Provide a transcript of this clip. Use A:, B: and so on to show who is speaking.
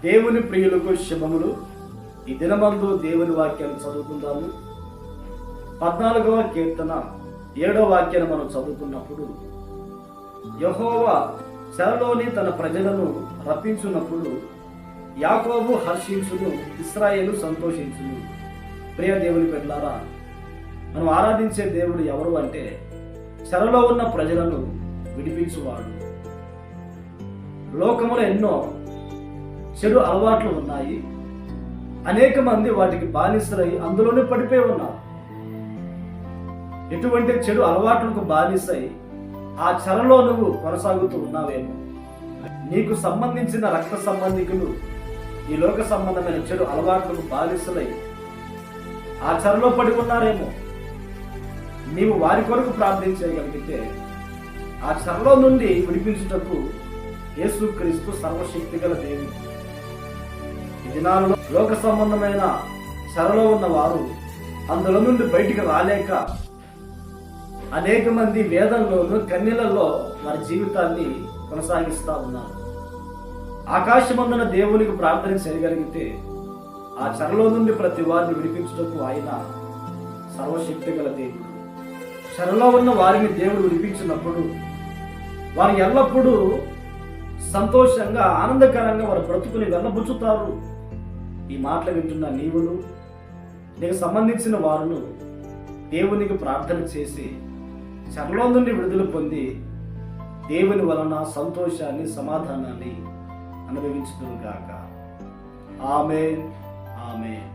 A: దేవుని ప్రియులకు శుభములు. ఈ దినమందు దేవుని వాక్యాన్ని చదువుకుందాము. 14వ కీర్తన 7వ వాక్యాన్ని మనం చదువుకున్నప్పుడు, యెహోవా చెరలోని తన ప్రజలను రప్పించున్నప్పుడు యాకోబు హర్షించును, ఇశ్రాయేలు సంతోషించును. ప్రియ దేవుని బిడ్డలారా, మనం ఆరాధించే దేవుడు ఎవరు అంటే చెరలో ఉన్న ప్రజలను విడిపించువాడు. లోకములో ఎన్నో చెడు అలవాట్లు ఉన్నాయి. అనేక మంది వాటికి బానిసలై అందులోనే పడిపోయి ఉన్నారు. ఎటువంటి చెడు అలవాట్లకు బానిసై ఆ చెరలో నువ్వు కొనసాగుతూ ఉన్నావేమో. నీకు సంబంధించిన రక్త సంబంధికులు ఈ లోక సంబంధమైన చెడు అలవాట్లకు బానిసలై ఆ చెరలో పడి ఉన్నారేమో. నీవు వారి కొరకు ప్రార్థించగలిగితే ఆ చెరలో నుండి విడిపించుటకు యేసుక్రీస్తు సర్వశక్తి గల దేవుడు. ఈ దినాలలో లోక సంబంధమైన చెరలో ఉన్న వారు అందులో నుండి బయటికి రాలేక అనేక మంది వేదంలోను కన్నీళ్లలో వారి జీవితాన్ని కొనసాగిస్తా ఉన్నారు. ఆకాశమందున దేవునికి ప్రార్థన చేయగలిగితే ఆ చెరలో నుండి ప్రతి వారిని విడిపించుటకు ఆయన సర్వశక్తి గల దేవుడు. చెరలో ఉన్న వారిని దేవుడు విడిపించినప్పుడు వారు ఎల్లప్పుడూ సంతోషంగా ఆనందకరంగా వారు బ్రతుకుని వెళ్ళబుచ్చుతారు. ఈ మాటలు వింటున్న నీవును నీకు సంబంధించిన వారును దేవునికి ప్రార్థన చేసి చెరలో నుండి విడుదల పొంది దేవుని వలన సంతోషాన్ని సమాధానాన్ని అనుభవించుదురు గాక. ఆమేన్, ఆమేన్.